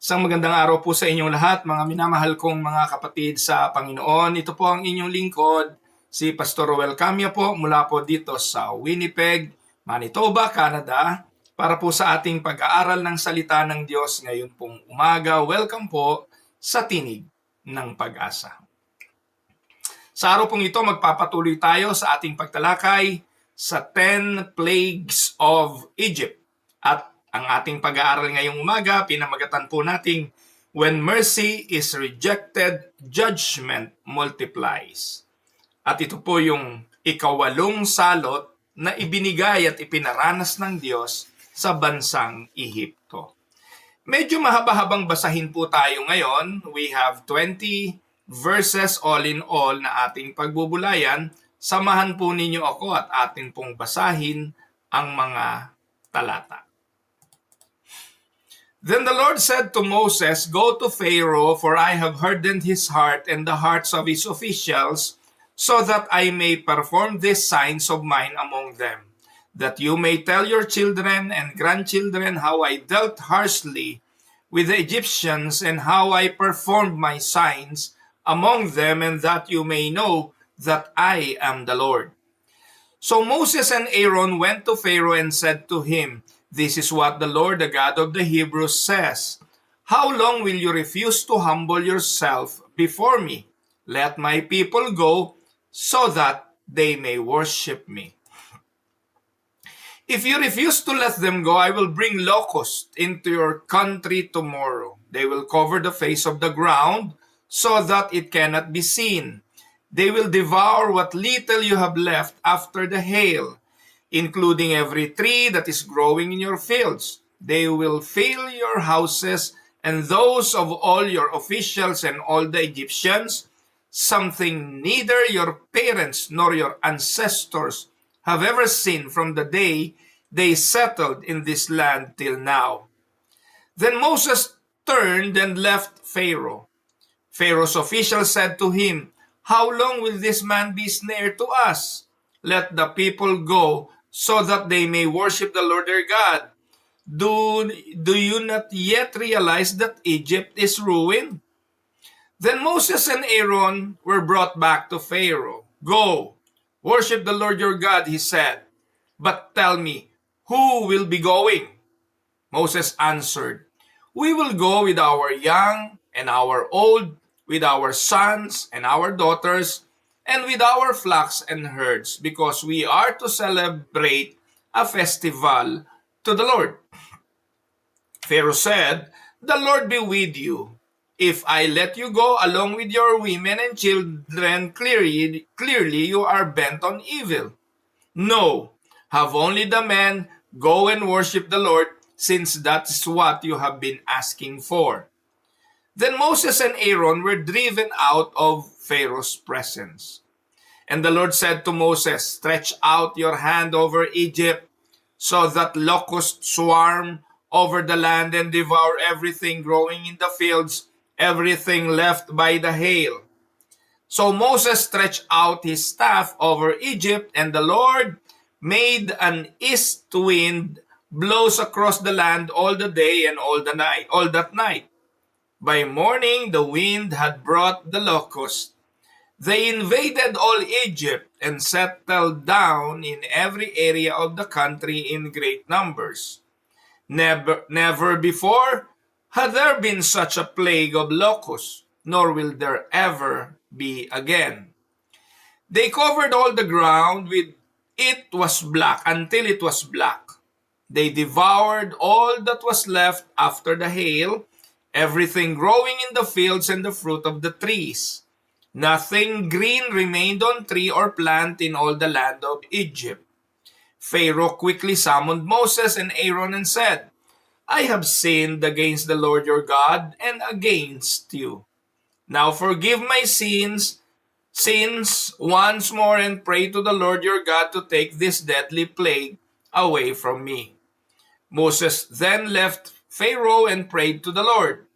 Isang magandang araw po sa inyong lahat, mga minamahal kong mga kapatid sa Panginoon. Ito po ang inyong lingkod, si Pastor Roel Camia po mula po dito sa Winnipeg, Manitoba, Canada, para po sa ating pag-aaral ng salita ng Diyos ngayon pong umaga. Welcome po sa Tinig ng Pag-asa. Sa araw pong ito, magpapatuloy tayo sa ating pagtalakay sa 10 Plagues of Egypt. At ang ating pag-aaral ngayong umaga, pinamagatan po nating When Mercy is Rejected, Judgment Multiplies. At ito po yung ikawalong salot na ibinigay at ipinaranas ng Diyos sa bansang Ehipto. Medyo mahaba-habang basahin po tayo ngayon. We have 20 verses all in all na ating pagbubulayan. Samahan po ninyo ako at ating pong basahin ang mga talata. Then the Lord said to Moses, "Go to Pharaoh, for I have hardened his heart and the hearts of his officials, so that I may perform these signs of mine among them, that you may tell your children and grandchildren how I dealt harshly with the Egyptians and how I performed my signs among them, and that you may know that I am the Lord." So Moses and Aaron went to Pharaoh and said to him, "This is what the Lord, the God of the Hebrews, says. How long will you refuse to humble yourself before me? Let my people go so that they may worship me. If you refuse to let them go, I will bring locusts into your country tomorrow. They will cover the face of the ground so that it cannot be seen. They will devour what little you have left after the hail, including every tree that is growing in your fields. They will fill your houses and those of all your officials and all the Egyptians, something neither your parents nor your ancestors have ever seen from the day they settled in this land till now." Then Moses turned and left Pharaoh. Pharaoh's officials said to him, "How long will this man be snare to us? Let the people go so that they may worship the Lord their God. Do you not yet realize that Egypt is ruined?" Then Moses and Aaron were brought back to Pharaoh. "Go, worship the Lord your God," he said. "But tell me, who will be going?" Moses answered, "We will go with our young and our old, with our sons and our daughters, and with our flocks and herds, because we are to celebrate a festival to the Lord." Pharaoh said, "The Lord be with you. If I let you go along with your women and children, clearly you are bent on evil. No, have only the men go and worship the Lord, since that is what you have been asking for." Then Moses and Aaron were driven out of Pharaoh's presence. And the Lord said to Moses, "Stretch out your hand over Egypt, so that locusts swarm over the land and devour everything growing in the fields, everything left by the hail." So Moses stretched out his staff over Egypt, and the Lord made an east wind blows across the land all the day and all that night. By morning, the wind had brought the locusts. They invaded all Egypt and settled down in every area of the country in great numbers. Never before had there been such a plague of locusts, nor will there ever be again. They covered all the ground with it was black until it was black. They devoured all that was left after the hail, everything growing in the fields and the fruit of the trees. Nothing green remained on tree or plant in all the land of Egypt. Pharaoh quickly summoned Moses and Aaron and said, "I have sinned against the Lord your God and against you. Now forgive my sins once more, and pray to the Lord your God to take this deadly plague away from me." Moses then left Pharaoh and prayed to the Lord.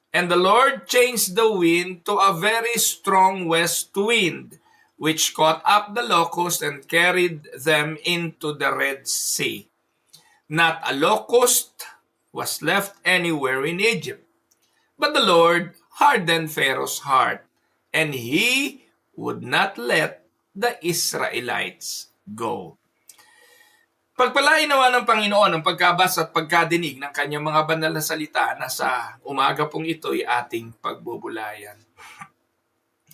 And the Lord changed the wind to a very strong west wind, which caught up the locusts and carried them into the Red Sea. Not a locust was left anywhere in Egypt. But the Lord hardened Pharaoh's heart, and he would not let the Israelites go. Pagpalain nawa ng Panginoon ang pagkabasa at pagkadinig ng kanyang mga banal na salita na sa umaga pong ito'y ating pagbubulayan.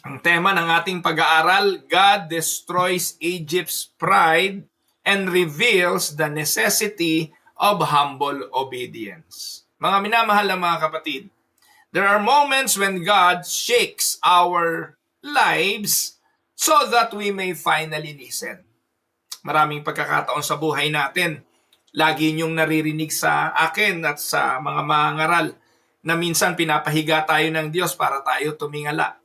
Ang tema ng ating pag-aaral, God destroys Egypt's pride and reveals the necessity of humble obedience. Mga minamahal na mga kapatid, there are moments when God shakes our lives so that we may finally listen. Maraming pagkakataon sa buhay natin, lagi niyong naririnig sa akin at sa mga mangaral na minsan pinapahiga tayo ng Diyos para tayo tumingala.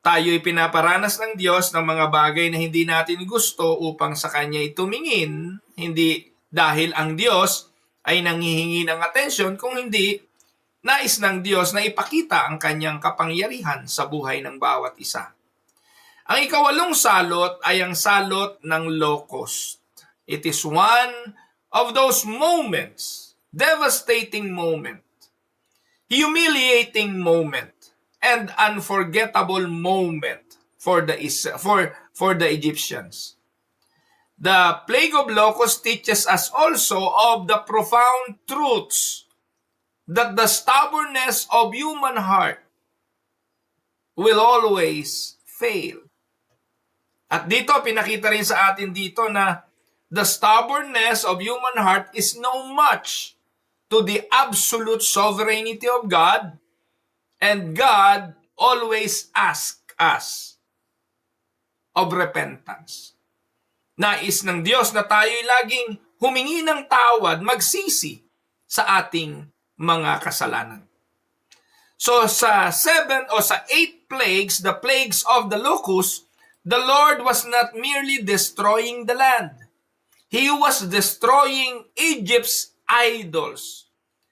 Tayo'y pinaparanas ng Diyos ng mga bagay na hindi natin gusto upang sa Kanya'y tumingin, hindi dahil ang Diyos ay nanghihingi ng atensyon, kung hindi nais ng Diyos na ipakita ang Kanyang kapangyarihan sa buhay ng bawat isa. Ang ikawalong salot ay ang salot ng locust. It is one of those moments, devastating moment, humiliating moment, and unforgettable moment for the Egyptians. The plague of locusts teaches us also of the profound truths that the stubbornness of human heart will always fail. At dito, pinakita rin sa atin dito na the stubbornness of human heart is no match to the absolute sovereignty of God, and God always asks us of repentance. Nais ng Diyos na tayo'y laging humingi ng tawad, magsisi sa ating mga kasalanan. So sa 7 o sa 8 plagues, the plagues of the locust, the Lord was not merely destroying the land. He was destroying Egypt's idols.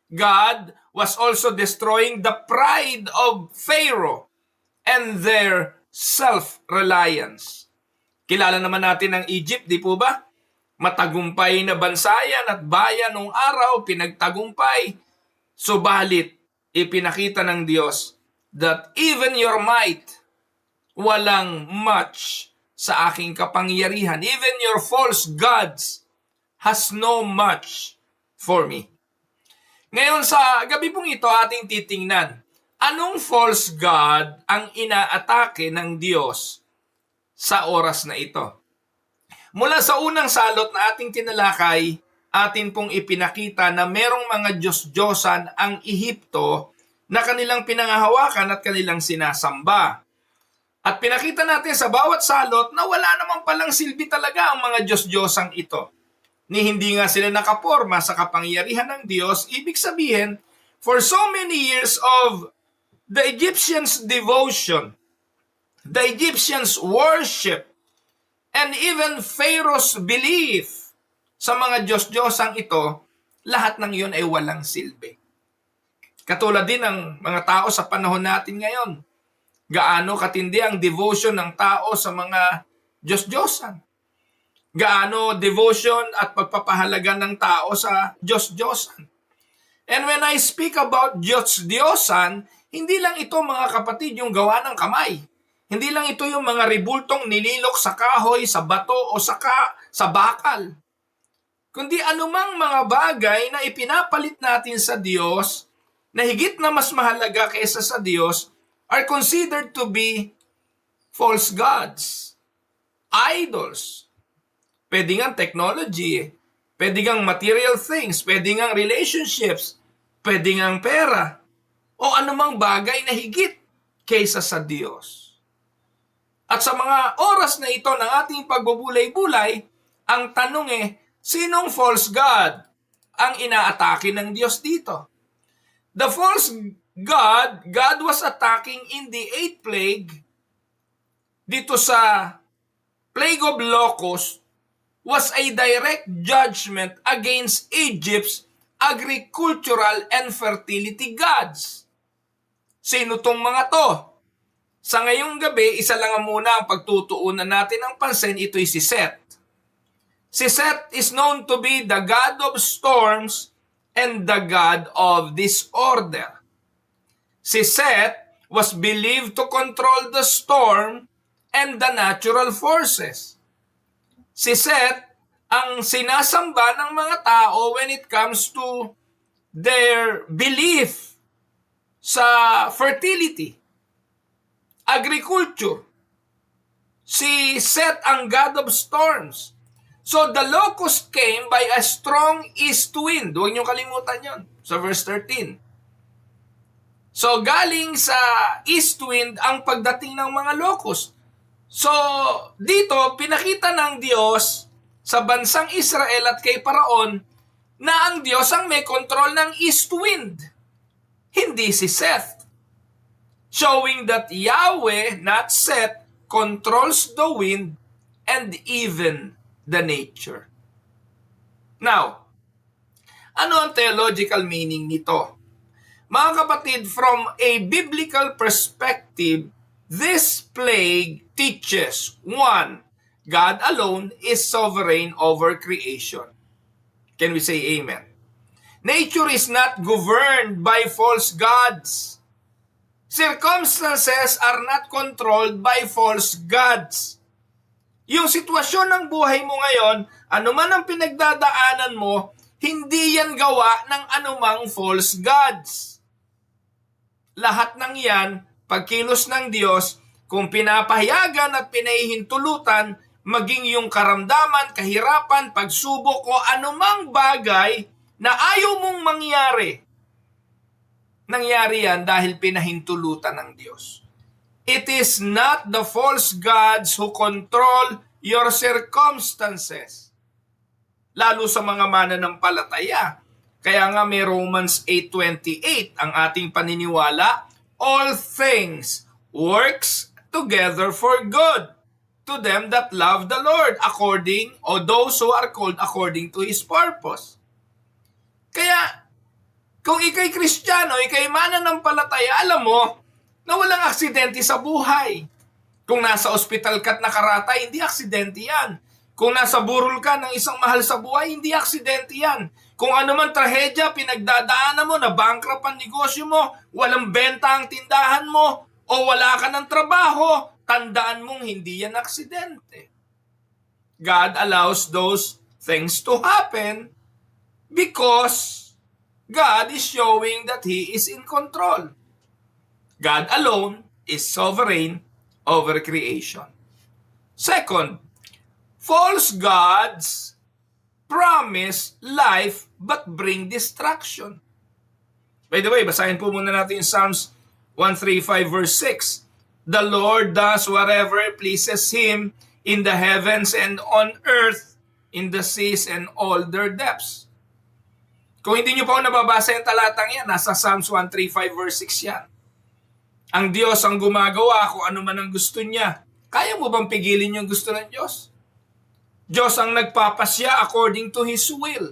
God was also destroying the pride of Pharaoh and their self-reliance. Kilala naman natin ang Egypt, di po ba? Matagumpay na bansayan at bayan noong araw, pinagtagumpay. Subalit, ipinakita ng Diyos that even your might, walang match sa aking kapangyarihan. Even your false gods has no match for me. Ngayon sa gabi pong ito ating titingnan, anong false god ang inaatake ng Diyos sa oras na ito? Mula sa unang salot na ating tinalakay, atin pong ipinakita na merong mga Diyos-Diyosan ang Ehipto na kanilang pinangahawakan at kanilang sinasamba. At pinakita natin sa bawat salot na wala naman palang silbi talaga ang mga Diyos-Diyosang ito. Ni hindi nga sila nakaporma sa kapangyarihan ng Diyos, ibig sabihin, for so many years of the Egyptians' devotion, the Egyptians' worship, and even Pharaoh's belief sa mga Diyos-Diyosang ito, lahat ng iyon ay walang silbi. Katulad din ng mga tao sa panahon natin ngayon. Gaano katindi ang devotion ng tao sa mga Diyos-Diyosan. Gaano devotion at pagpapahalaga ng tao sa Diyos-Diyosan. And when I speak about Diyos-Diyosan, hindi lang ito mga kapatid yung gawa ng kamay. Hindi lang ito yung mga ribultong nililok sa kahoy, sa bato o sa bakal. Kundi anumang mga bagay na ipinapalit natin sa Diyos na higit na mas mahalaga kaysa sa Diyos are considered to be false gods, idols. Pwede nga technology, pwede nga material things, pwede nga relationships, pwede nga pera, o anumang bagay na higit kaysa sa Diyos. At sa mga oras na ito ng ating pagbubulay-bulay, ang tanong sinong false god ang inaatake ng Diyos dito? The false God was attacking in the 8th plague, dito sa plague of locusts, was a direct judgment against Egypt's agricultural and fertility gods. Sino tong mga to? Sa ngayong gabi, isa lang muna ang pagtutuunan natin ng pansin, ito'y si Seth. Si Seth is known to be the god of storms and the god of disorder. Si Seth was believed to control the storm and the natural forces. Si Seth ang sinasamba ng mga tao when it comes to their belief sa fertility, agriculture. Si Seth ang god of storms. So the locust came by a strong east wind. Huwag niyong kalimutan yon sa verse 13. So galing sa east wind ang pagdating ng mga locust. So dito pinakita ng Diyos sa bansang Israel at kay Paraon na ang Diyos ang may control ng east wind. Hindi si Seth. Showing that Yahweh, not Seth, controls the wind and even the nature. Now, ano ang theological meaning nito? Mga kapatid, from a biblical perspective, this plague teaches, 1, God alone is sovereign over creation. Can we say amen? Nature is not governed by false gods. Circumstances are not controlled by false gods. Yung sitwasyon ng buhay mo ngayon, anuman ang pinagdadaanan mo, hindi yan gawa ng anumang false gods. Lahat ng yan, pagkilos ng Diyos, kung pinapahayagan at pinahihintulutan, maging yung karamdaman, kahirapan, pagsubok o anumang bagay na ayaw mong mangyari. Nangyari yan dahil pinahintulutan ng Diyos. It is not the false gods who control your circumstances. Lalo sa mga mananampalataya. Kaya nga may Romans 8:28 ang ating paniniwala, all things works together for good to them that love the Lord according, or those who are called according to His purpose. Kaya, kung ikay Kristiyano, ikay mananampalataya, alam mo na walang aksidente sa buhay. Kung nasa ospital ka't nakaratay, hindi aksidente yan. Kung nasa burol ka ng isang mahal sa buhay, hindi aksidente yan. Kung ano man trahedya, pinagdadaanan mo, na bankrupt ang negosyo mo, walang benta ang tindahan mo, o wala ka ng trabaho, tandaan mong hindi yan aksidente. God allows those things to happen because God is showing that He is in control. God alone is sovereign over creation. Second, false gods promise life but bring destruction. By the way, basahin po muna natin yung Psalms 135 verse 6. The Lord does whatever pleases Him in the heavens and on earth, in the seas and all their depths. Kung hindi nyo pa nababasa yung talatang yan, nasa Psalms 135 verse 6 yan. Ang Diyos ang gumagawa kung ano man ang gusto niya. Kaya mo bang pigilin yung gusto ng Diyos? Diyos ang nagpapasya according to His will.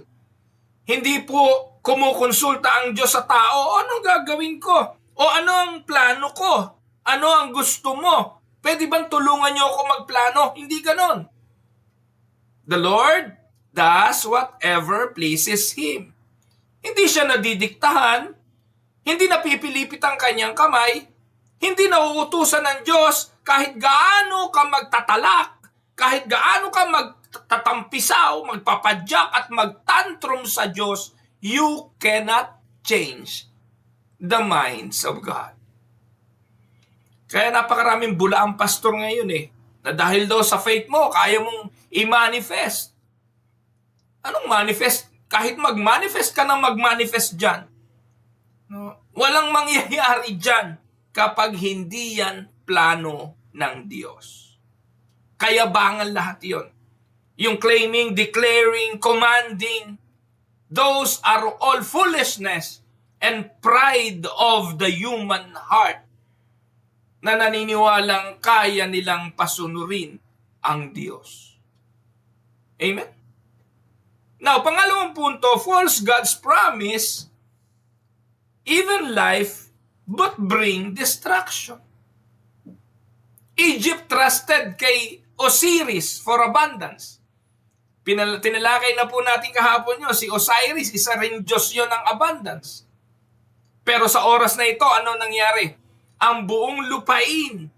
Hindi po kumukonsulta ang Diyos sa tao, anong gagawin ko? O ano ang plano ko? Ano ang gusto mo? Pwede bang tulungan niyo ako magplano? Hindi ganon. The Lord does whatever pleases Him. Hindi siya nadidiktahan, hindi napipilipit ang kanyang kamay, hindi nauutusan ng Diyos kahit gaano ka magtatalak, kahit gaano ka magtatampisaw, magpapadyak at magtantrum sa Diyos, you cannot change the minds of God. Kaya napakaraming bula ang pastor ngayon na dahil daw sa faith mo, kaya mong i-manifest. Anong manifest? Kahit mag-manifest ka na mag-manifest dyan, walang mangyayari dyan kapag hindi yan plano ng Diyos. Kayabangan lahat yon. Yung claiming, declaring, commanding, those are all foolishness and pride of the human heart na naniniwalang kaya nilang pasunurin ang Diyos. Amen? Now, pangalawang punto, false gods promise even life but bring destruction. Egypt trusted kay Osiris for abundance. Tinalakay na po natin kahapon yun. Si Osiris, isa rin Diyos yun ng abundance. Pero sa oras na ito, ano nangyari? Ang buong lupain,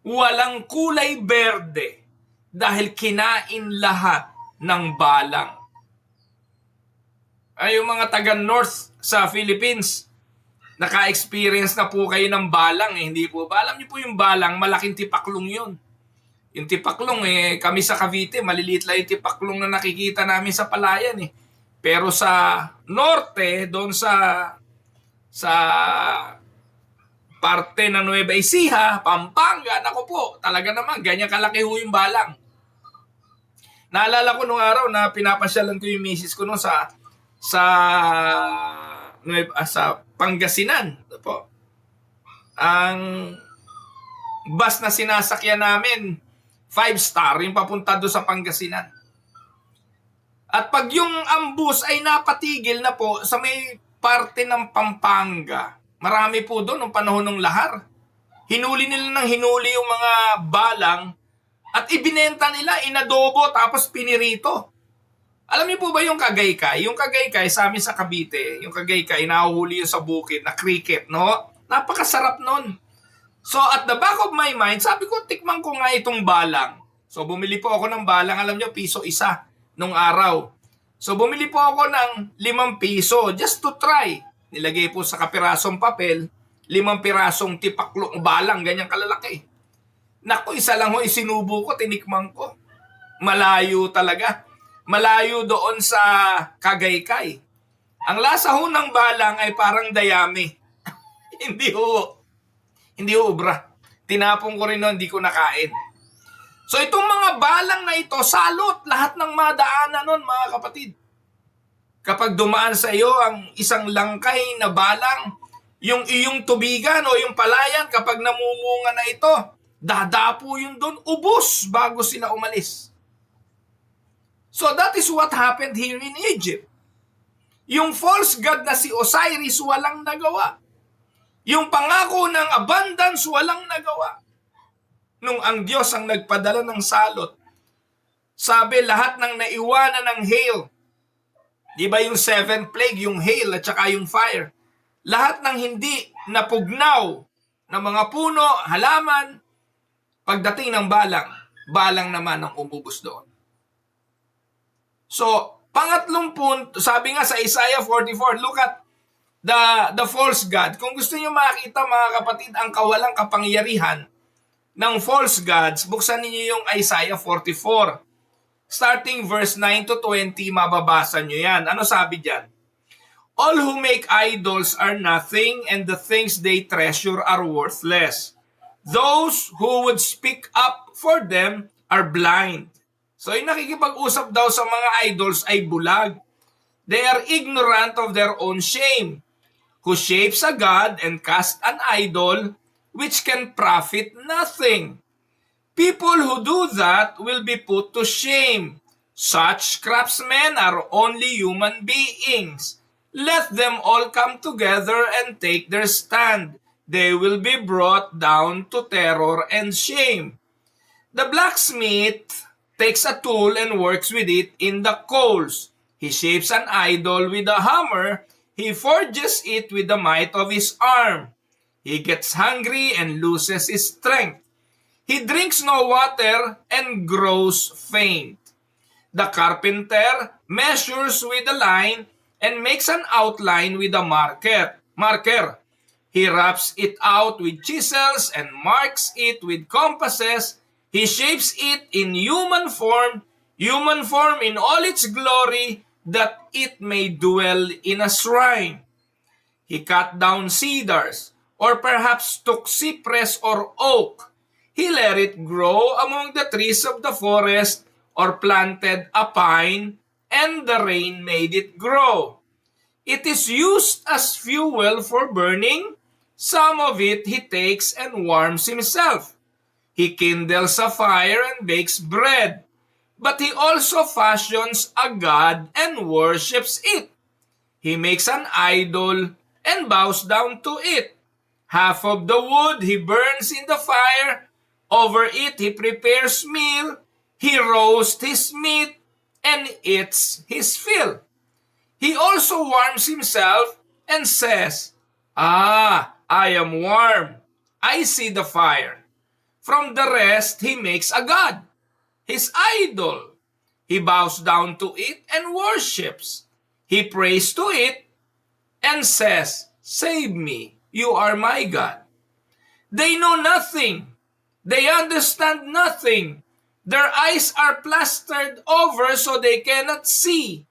walang kulay berde dahil kinain lahat ng balang. Ay, yung mga taga-north sa Philippines, naka-experience na po kayo ng balang eh. Hindi po ba? Alam niyo po yung balang, malaking tipaklong yun. Yung tipaklong kami sa Cavite, maliliit lang yung tipaklong na nakikita namin sa palayan eh. Pero sa norte, doon sa parte ng Nueva Ecija, Pampanga, naku po, talaga naman, ganyan kalaki ho yung balang. Naalala ko nung araw na pinapasyalan ko yung misis ko nung sa Pangasinan. Ito po. Ang bus na sinasakyan namin, 5-star, yung papunta doon sa Pangasinan. At pag yung ambus ay napatigil na po sa may parte ng Pampanga, marami po doon ng panahon ng lahar. Hinuli nila ng hinuli yung mga balang at ibinenta nila, inadobo, tapos pinirito. Alam niyo po ba yung kagaykay? Yung kagaykay sa amin sa Cavite, yung kagaykay, nahuhuli yun sa bukid na cricket, no? Napakasarap nun. So at the back of my mind, sabi ko, tikman ko nga itong balang. So bumili po ako ng balang, alam niyo, piso isa nung araw. So bumili po ako ng 5 piso just to try. Nilagay po sa kapirasong papel, 5 pirasong tipaklong balang, ganyan kalalaki. Naku, isa lang ho, isinubo ko, tinikman ko. Malayo talaga. Malayo doon sa kagaykay. Ang lasa ho ng balang ay parang dayami. Hindi ho ubra. Tinapon ko rin no, hindi ko nakain. So itong mga balang na ito, salot lahat ng madaanan nun, mga kapatid. Kapag dumaan sa iyo ang isang langkay na balang, yung iyong tubigan o yung palayan, kapag namumunga na ito, dadapo yun doon, ubos bago sila umalis. So that is what happened here in Egypt. Yung false god na si Osiris walang nagawa. Yung pangako ng abundance walang nagawa. Nung ang Diyos ang nagpadala ng salot, sabi lahat ng naiwanan ng hail, di ba yung 7th plague, yung hail at saka yung fire, lahat ng hindi napugnaw ng mga puno, halaman, pagdating ng balang naman ang umubos doon. So, pangatlong punto, sabi nga sa Isaiah 44, look at the false god. Kung gusto niyo makita, mga kapatid, ang kawalang kapangyarihan ng false gods, buksan niyo yung Isaiah 44. Starting verse 9 to 20, mababasa niyo yan. Ano sabi diyan? All who make idols are nothing, and the things they treasure are worthless. Those who would speak up for them are blind. So yung nakikipag-usap daw sa mga idols ay bulag. They are ignorant of their own shame, who shapes a god and cast an idol which can profit nothing. People who do that will be put to shame. Such craftsmen are only human beings. Let them all come together and take their stand. They will be brought down to terror and shame. The blacksmith takes a tool and works with it in the coals. He shapes an idol with a hammer. He forges it with the might of his arm. He gets hungry and loses his strength. He drinks no water and grows faint. The carpenter measures with a line and makes an outline with a marker. He wraps it out with chisels and marks it with compasses. He shapes it in human form in all its glory, that it may dwell in a shrine. He cut down cedars, or perhaps took cypress or oak. He let it grow among the trees of the forest, or planted a pine, and the rain made it grow. It is used as fuel for burning. Some of it he takes and warms himself. He kindles a fire and bakes bread, but he also fashions a god and worships it. He makes an idol and bows down to it. Half of the wood he burns in the fire. Over it he prepares meal. He roasts his meat and eats his fill. He also warms himself and says, I am warm. I see the fire. From the rest, he makes a god, his idol. He bows down to it and worships. He prays to it and says, "Save me, you are my God." They know nothing. They understand nothing. Their eyes are plastered over so they cannot see,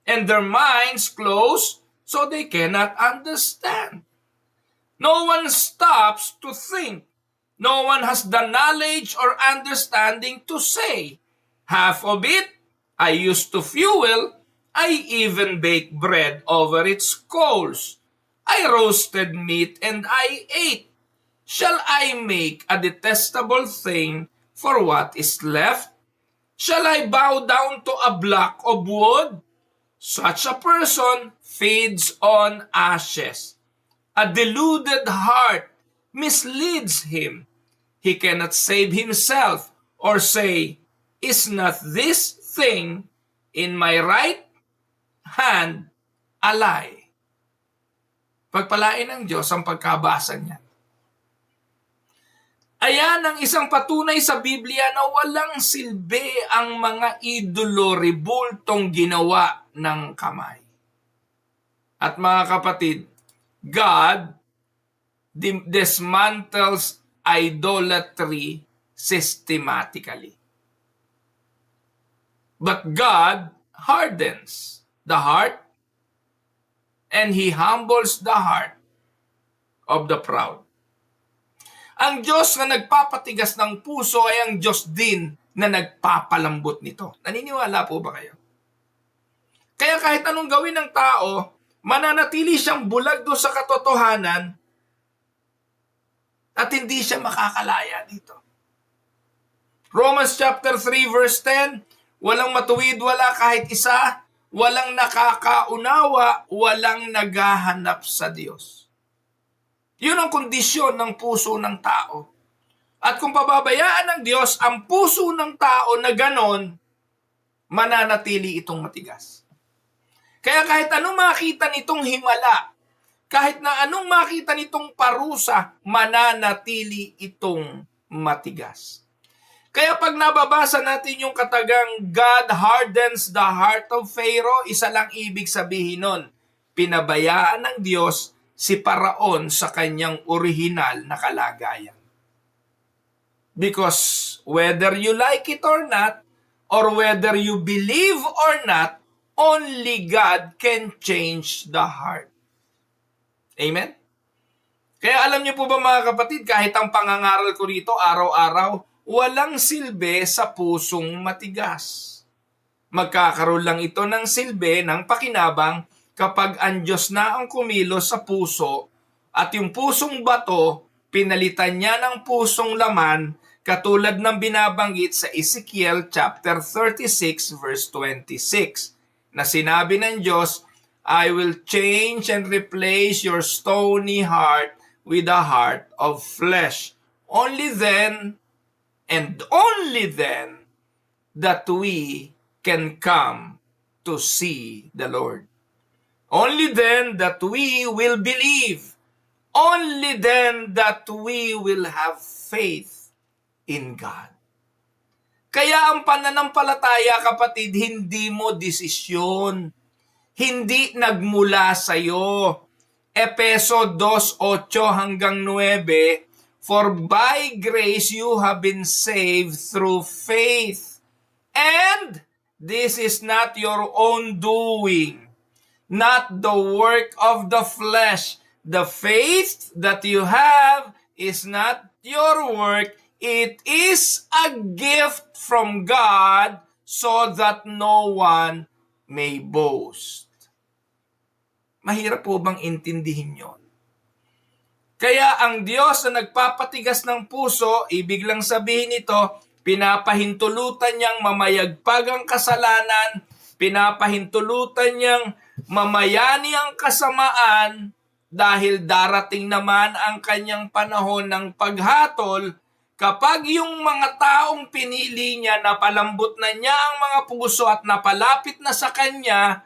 and their minds closed so they cannot understand. No one stops to think. No one has the knowledge or understanding to say, "Half of it I used to fuel. I even baked bread over its coals. I roasted meat and I ate. Shall I make a detestable thing for what is left? Shall I bow down to a block of wood?" Such a person feeds on ashes. A deluded heart misleads him. He cannot save himself or say, "Is not this thing in my right hand a lie?" Pagpalain ng Diyos ang pagkabasa niya. Ayan ang isang patunay sa Biblia na walang silbi ang mga idolo rebultong ginawa ng kamay. At mga kapatid, God dismantles idolatry systematically. But God hardens the heart and He humbles the heart of the proud. Ang Diyos na nagpapatigas ng puso ay ang Diyos din na nagpapalambot nito. Naniniwala po ba kayo? Kaya kahit anong gawin ng tao, mananatili siyang bulag doon sa katotohanan at hindi siya makakalaya dito. Romans chapter 3 verse 10, walang matuwid, wala kahit isa, walang nakakaunawa, walang naghahanap sa Diyos. Yun ang kondisyon ng puso ng tao. At kung pababayaan ng Diyos ang puso ng tao na ganon, mananatili itong matigas. Kaya kahit anong makita nitong himala, kahit na anong makita nitong parusa, mananatili itong matigas. Kaya pag nababasa natin yung katagang God hardens the heart of Pharaoh, isa lang ibig sabihin nun, pinabayaan ng Diyos si Paraon sa kanyang orihinal na kalagayan. Because whether you like it or not, or whether you believe or not, only God can change the heart. Amen? Kaya alam niyo po ba mga kapatid, kahit ang pangangaral ko rito araw-araw, walang silbi sa pusong matigas. Magkakaroon lang ito ng silbi, ng pakinabang, kapag ang Diyos na ang kumilos sa puso at yung pusong bato, pinalitan niya ng pusong laman, katulad ng binabanggit sa Ezekiel chapter 36 verse 26, na sinabi ng Diyos, "I will change and replace your stony heart with a heart of flesh. Only then, and only then, that we can come to see the Lord. Only then that we will believe. Only then that we will have faith in God." Kaya ang pananampalataya, kapatid, hindi mo desisyon. Hindi nagmula sa iyo. Efeso 2:8 hanggang 9, "For by grace you have been saved through faith. And this is not your own doing, not the work of the flesh." The faith that you have is not your work. It is a gift from God so that no one may boast. Mahirap po bang intindihin yon? Kaya ang Diyos na nagpapatigas ng puso, ibig lang sabihin ito, pinapahintulutan niyang mamayagpag ang kasalanan, pinapahintulutan niyang mamayani ang kasamaan, dahil darating naman ang kanyang panahon ng paghatol, kapag yung mga taong pinili niya, napalambot na niya ang mga puso at napalapit na sa kanya,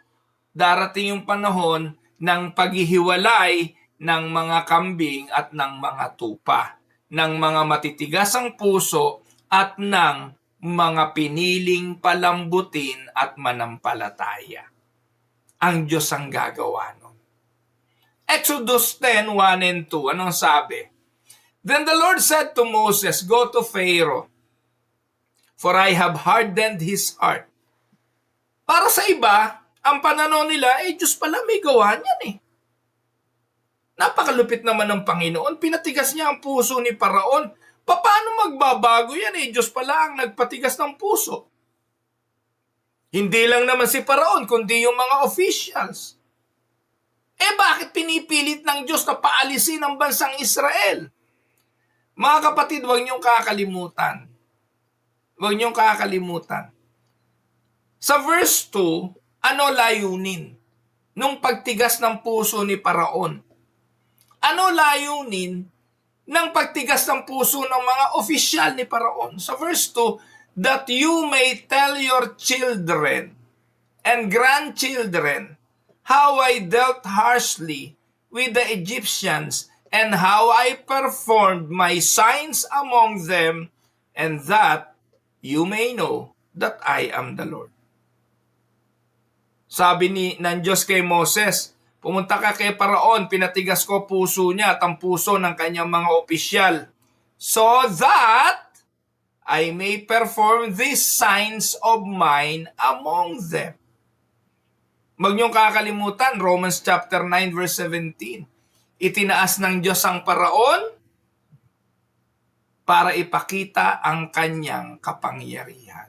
darating yung panahon ng paghihiwalay ng mga kambing at ng mga tupa, ng mga matitigas ang puso at ng mga piniling palambutin at manampalataya. Ang Diyos ang gagawa nun. Exodus 10:1 and 2, anong sabi? Then the Lord said to Moses, Go to Pharaoh, for I have hardened his heart. Para sa iba, ang pananaw nila, Diyos pala may gawa niyan eh. Napakalupit naman ng Panginoon. Pinatigas niya ang puso ni Paraon. Paano magbabago yan eh? Diyos pala ang nagpatigas ng puso. Hindi lang naman si Paraon, kundi yung mga officials. Bakit pinipilit ng Diyos na paalisin ang bansang Israel? Mga kapatid, huwag niyong kakalimutan. Huwag niyong kakalimutan. Sa verse 2, ano layunin nung pagtigas ng puso ni Paraon? Ano layunin ng pagtigas ng puso ng mga opisyal ni Paraon? Sa verse 2, that you may tell your children and grandchildren how I dealt harshly with the Egyptians and how I performed my signs among them, and that you may know that I am the Lord. Sabi ng Diyos kay Moses, pumunta ka kay Paraon, pinatigas ko puso niya at ang puso ng kanyang mga opisyal, so that I may perform these signs of mine among them. Huwag niyong kakalimutan, Romans chapter 9 verse 17. Itinaas ng Diyos ang Paraon para ipakita ang kanyang kapangyarihan.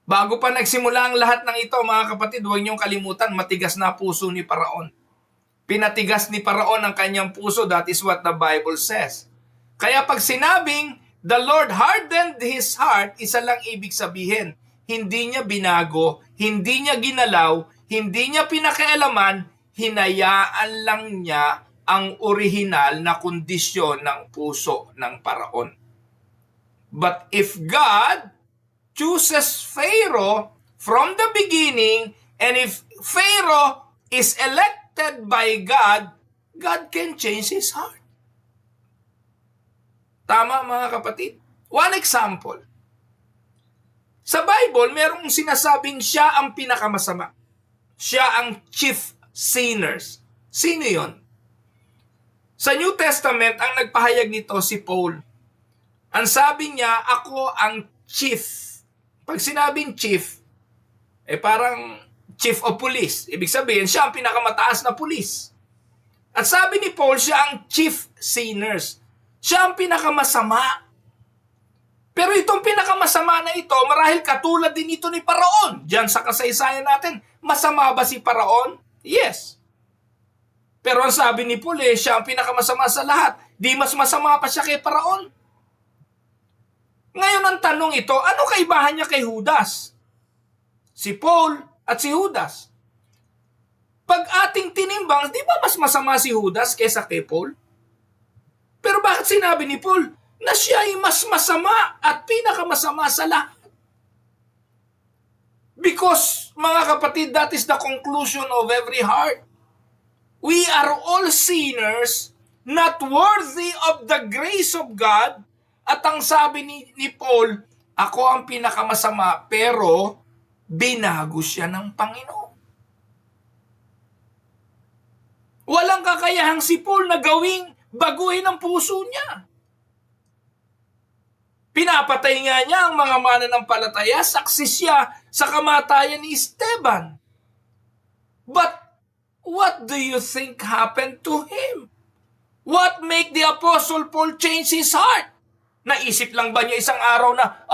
Bago pa nagsimula ang lahat ng ito, mga kapatid, huwag niyong kalimutan, matigas na puso ni Paraon. Pinatigas ni Paraon ang kanyang puso, that is what the Bible says. Kaya pag sinabing, the Lord hardened his heart, isa lang ibig sabihin, hindi niya binago, hindi niya ginalaw, hindi niya pinakialaman, hinayaan lang niya ang orihinal na kondisyon ng puso ng Paraon. But if God chooses Pharaoh from the beginning, and if Pharaoh is elected by God, God can change his heart. Tama, mga kapatid? One example. Sa Bible, merong sinasabing siya ang pinakamasama. Siya ang chief sinners. Sino yon? Sa New Testament, ang nagpahayag nito si Paul. Ang sabi niya, ako ang chief. Pag sinabing chief, parang chief of police. Ibig sabihin, siya ang pinakamataas na police. At sabi ni Paul, siya ang chief sinners. Siya ang pinakamasama. Pero itong pinakamasama na ito, marahil katulad din ito ni Paraon. Diyan sa kasaysayan natin, masama ba si Paraon? Yes. Pero ang sabi ni Paul, siya ang pinakamasama sa lahat. Di mas masama pa siya kay Paraon. Ngayon ang tanong ito, ano kaibahan niya kay Judas? Si Paul at si Judas. Pag ating tinimbang, di ba mas masama si Judas kaysa kay Paul? Pero bakit sinabi ni Paul na siya ay mas masama at pinakamasama sa lahat? Because, mga kapatid, that is the conclusion of every heart. We are all sinners, not worthy of the grace of God. At ang sabi ni Paul, ako ang pinakamasama, pero binago siya ng Panginoon. Walang kakayahang si Paul na baguhin ang puso niya. Pinapatay nga niya ang mga mananampalataya, saksi siya sa kamatayan ni Esteban. But what do you think happened to him? What make the Apostle Paul change his heart? Naisip lang ba niya isang araw na,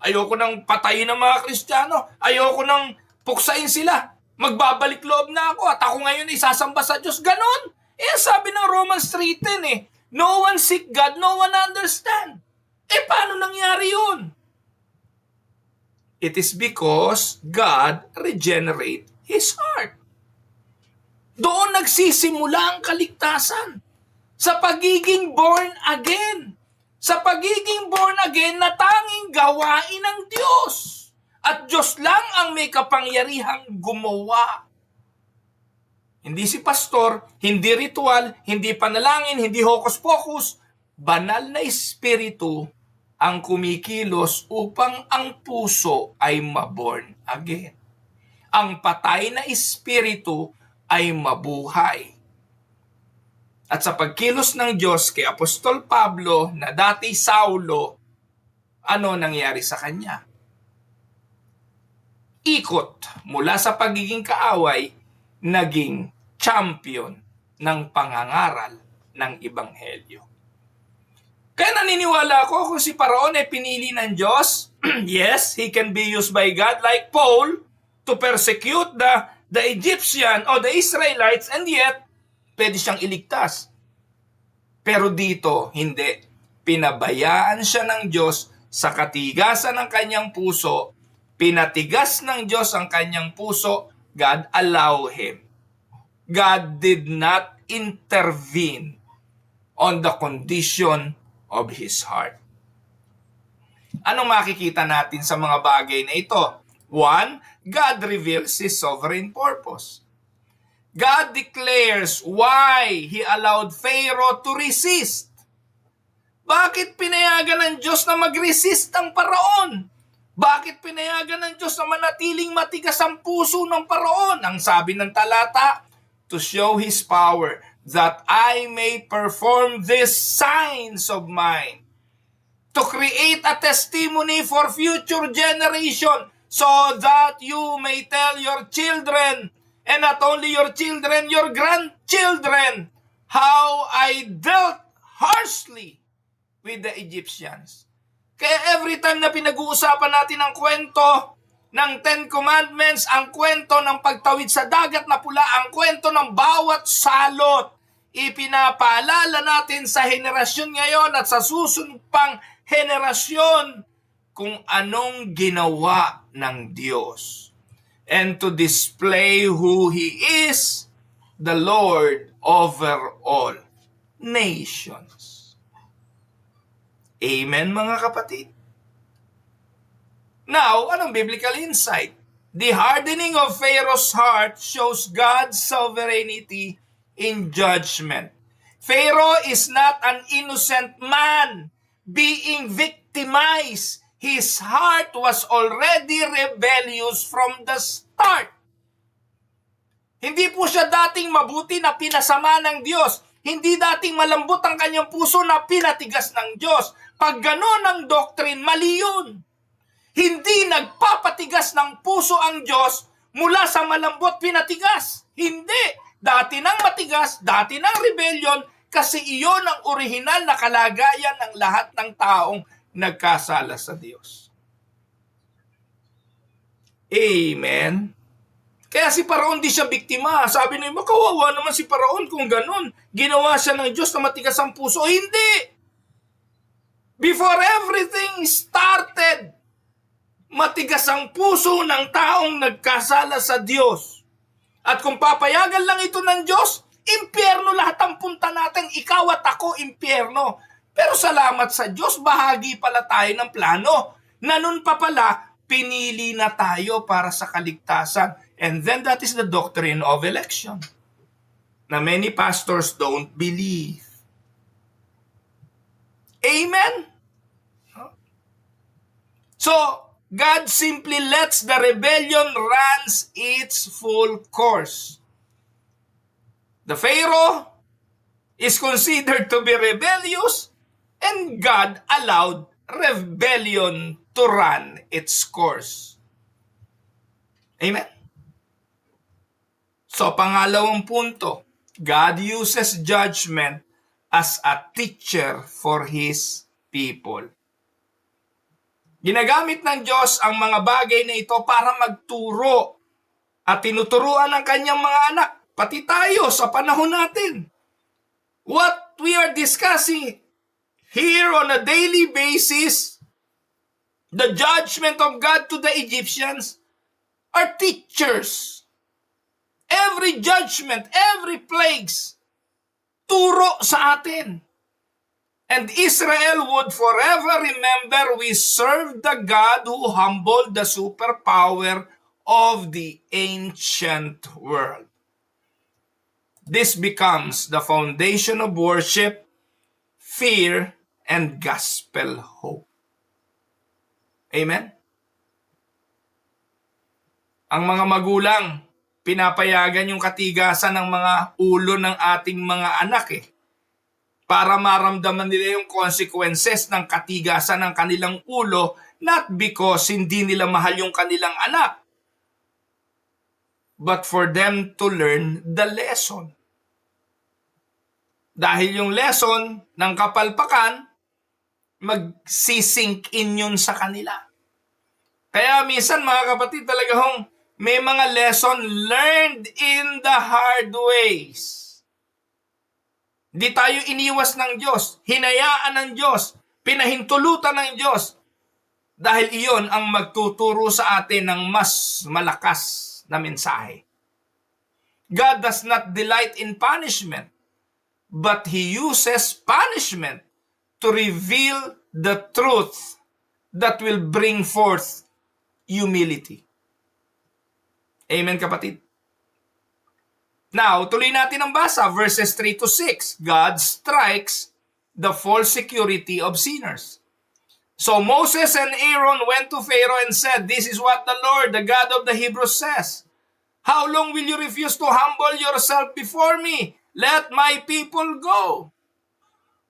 ayoko nang patayin ng mga Kristiyano, ayoko nang puksain sila, magbabalik loob na ako at ako ngayon ay sasamba sa Diyos, ganon? Sabi ng Romans 3:10 no one seek God, no one understand. Paano nangyari yun? It is because God regenerate his heart. Doon nagsisimula ang kaligtasan. Sa pagiging born again. Sa pagiging born again na tanging gawain ng Diyos. At Diyos lang ang may kapangyarihang gumawa. Hindi si pastor, hindi ritual, hindi panalangin, hindi hocus-pocus. Banal na espiritu ang kumikilos upang ang puso ay maborn again. Ang patay na espiritu ay mabuhay. At sa pagkilos ng Diyos kay Apostol Pablo na dati Saulo, ano nangyari sa kanya? Ikot mula sa pagiging kaaway, naging champion ng pangangaral ng Ebanghelyo. Kaya naniniwala ako kung si Paraon ay pinili ng Diyos, yes, he can be used by God like Paul to persecute the Egyptian o the Israelites, and yet, pwede siyang iligtas. Pero dito, hindi. Pinabayaan siya ng Diyos sa katigasan ng kanyang puso, pinatigas ng Diyos ang kanyang puso, God allow him. God did not intervene on the condition of his heart. Anong makikita natin sa mga bagay na ito? One, God reveals His sovereign purpose. God declares why He allowed Pharaoh to resist. Bakit pinayagan ng Diyos na mag-resist ang Paraon? Bakit pinayagan ng Diyos na manatiling matigas ang puso ng Paraon? Ang sabi ng talata, to show His power, that I may perform these signs of mine, to create a testimony for future generation, so that you may tell your children, and not only your children, your grandchildren, how I dealt harshly with the Egyptians. Kaya every time na pinag-uusapan natin ang kwento ng Ten Commandments, ang kwento ng pagtawid sa dagat na pula, ang kwento ng bawat salot, ipinapaalala natin sa henerasyon ngayon at sa susunod pang henerasyon kung anong ginawa ng Diyos. And to display who He is, the Lord over all nations. Amen, mga kapatid? Now, anong biblical insight? The hardening of Pharaoh's heart shows God's sovereignty in judgment. Pharaoh is not an innocent man being victimized. His heart was already rebellious from the start. Hindi po siya dating mabuti na pinasama ng Diyos. Hindi dating malambot ang kanyang puso na pinatigas ng Diyos. Pag gano'n ang doctrine, mali yun. Hindi nagpapatigas ng puso ang Diyos mula sa malambot pinatigas. Hindi. Dati nang matigas, dati nang rebellion, kasi iyon ang orihinal na kalagayan ng lahat ng taong nagkasala sa Diyos. Amen. Kaya si Paraon di siya biktima. Sabi nyo, makawawa naman si Paraon kung ganun. Ginawa siya ng Diyos na matigas ang puso. Hindi! Before everything started, matigas ang puso ng taong nagkasala sa Diyos. At kung papayagan lang ito ng Diyos, impyerno lahat ang punta natin. Ikaw at ako, impyerno. Pero salamat sa Diyos, bahagi pala tayo ng plano. Na nun pa pala, pinili na tayo para sa kaligtasan. And then that is the doctrine of election, na many pastors don't believe. Amen? So, God simply lets the rebellion runs its full course. The Pharaoh is considered to be rebellious, and God allowed rebellion to run its course. Amen? So, pangalawang punto, God uses judgment as a teacher for His people. Ginagamit ng Diyos ang mga bagay na ito para magturo at tinuturuan ng kanyang mga anak, pati tayo sa panahon natin. What we are discussing here on a daily basis, the judgment of God to the Egyptians, are teachers. Every judgment, every plagues, turo sa atin. And Israel would forever remember we serve the God who humbled the superpower of the ancient world. This becomes the foundation of worship, fear, and gospel hope. Amen? Ang mga magulang, pinapayagan yung katigasan ng mga ulo ng ating mga anak para maramdaman nila yung consequences ng katigasan ng kanilang ulo, not because hindi nila mahal yung kanilang anak, but for them to learn the lesson. Dahil yung lesson ng kapalpakan, magsisink in yun sa kanila. Kaya minsan mga kapatid, talaga hong may mga lesson learned in the hard ways. Di tayo iniwas ng Diyos, hinayaan ng Diyos, pinahintulutan ng Diyos. Dahil iyon ang magtuturo sa atin ng mas malakas na mensahe. God does not delight in punishment, but He uses punishment to reveal the truth that will bring forth humility. Amen, kapatid? Now, tuloy natin ang basa, verses 3 to 6. God strikes the false security of sinners. So Moses and Aaron went to Pharaoh and said, "This is what the Lord, the God of the Hebrews says. How long will you refuse to humble yourself before me? Let my people go."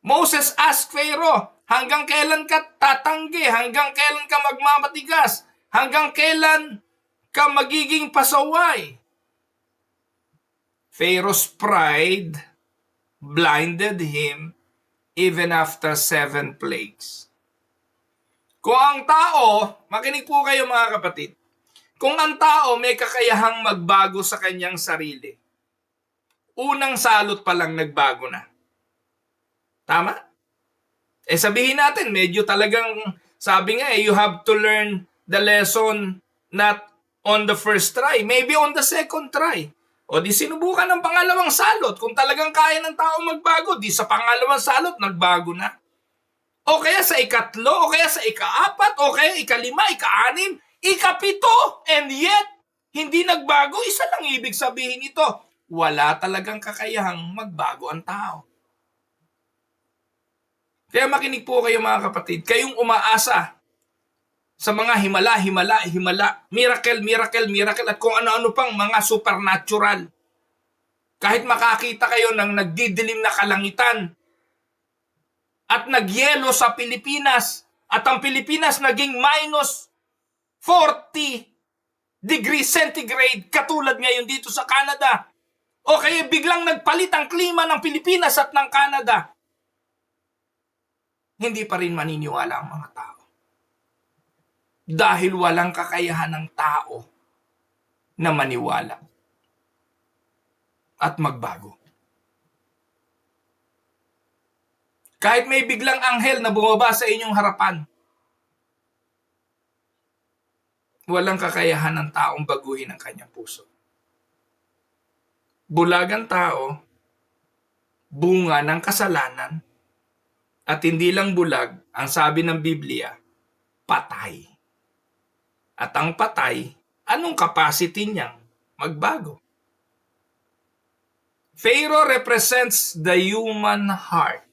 Moses asked Pharaoh, hanggang kailan ka tatanggi? Hanggang kailan ka magmamatigas? Hanggang kailan ka magiging pasaway? Pharaoh's pride blinded him even after 7 plagues. Kung ang tao, makinig po kayo mga kapatid, kung ang tao may kakayahang magbago sa kanyang sarili, unang salot pa lang nagbago na. Tama? Sabihin natin, medyo talagang, sabi nga you have to learn the lesson not on the first try, maybe on the second try. O di sinubukan ng pangalawang salot. Kung talagang kaya ng tao magbago, di sa pangalawang salot, nagbago na. O kaya sa ikatlo, o kaya sa ikaapat, o kaya ikalima, ikaanim, ikapito, and yet, hindi nagbago. Isa lang ibig sabihin ito, wala talagang kakayahang magbago ang tao. Kaya makinig po kayo mga kapatid, kayong umaasa sa mga himala, miracle, at kung ano-ano pang mga supernatural. Kahit makakita kayo ng nagdidilim na kalangitan at nagyelo sa Pilipinas at ang Pilipinas naging minus 40 degrees centigrade katulad ngayon dito sa Canada. O kaya biglang nagpalit ang klima ng Pilipinas at ng Canada. Hindi pa rin maniniwala ang mga tao. Dahil walang kakayahan ng tao na maniwala at magbago. Kahit may biglang anghel na bumaba sa inyong harapan, walang kakayahan ng taong baguhin ang kanyang puso. Bulagang tao, bunga ng kasalanan, at hindi lang bulag, ang sabi ng Biblia, patay. At ang patay, anong capacity niyang magbago? Pharaoh represents the human heart.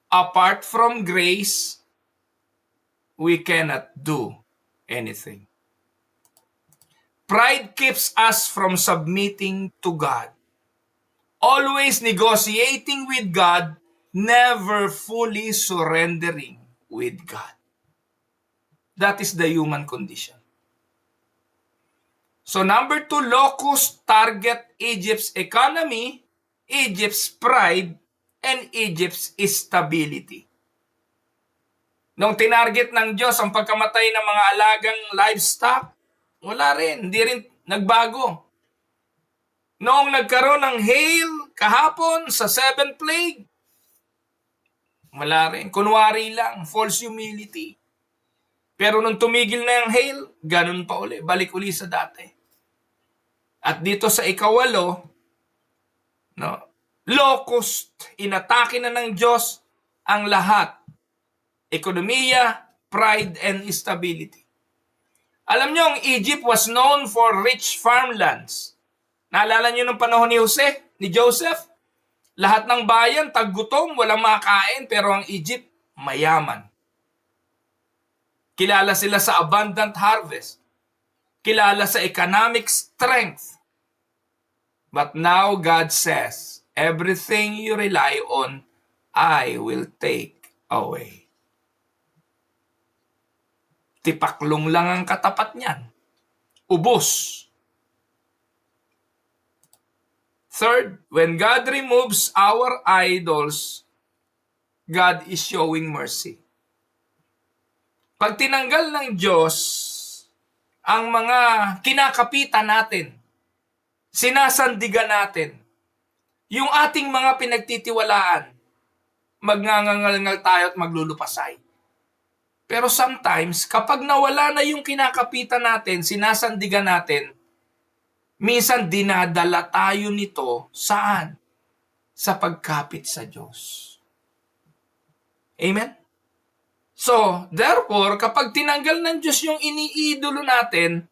Apart from grace, we cannot do anything. Pride keeps us from submitting to God. Always negotiating with God, never fully surrendering with God. That is the human condition. So number 2, locusts target Egypt's economy, Egypt's pride, and Egypt's stability. Nung tinarget ng Diyos ang pagkamatay ng mga alagang livestock, wala rin, hindi rin nagbago. Noong nagkaroon ng hail kahapon sa 7th plague, wala rin. Kunwari lang, false humility. Pero nung tumigil na yung hail, ganun pa uli. Balik uli sa dati. At dito sa ika-8, locust, inatake na ng Diyos ang lahat. Ekonomiya, pride, and stability. Alam nyo, ang Egypt was known for rich farmlands. Naalala nyo nung panahon ni Jose? ni Joseph? Lahat ng bayan, taggutom, walang makain, pero ang Egypt, mayaman. Kilala sila sa abundant harvest. Kilala sa economic strength. But now God says, everything you rely on, I will take away. Tipaklong lang ang katapat niyan. Ubos. Third, when God removes our idols, God is showing mercy. Pag tinanggal ng Diyos ang mga kinakapitan natin, sinasandigan natin, yung ating mga pinagtitiwalaan, magngangangal-ngal tayo at maglulupasay. Pero sometimes, kapag nawala na yung kinakapitan natin, sinasandigan natin, minsan dinadala tayo nito saan? Sa pagkapit sa Diyos. Amen? So, therefore, kapag tinanggal ng Diyos yung iniidolo natin,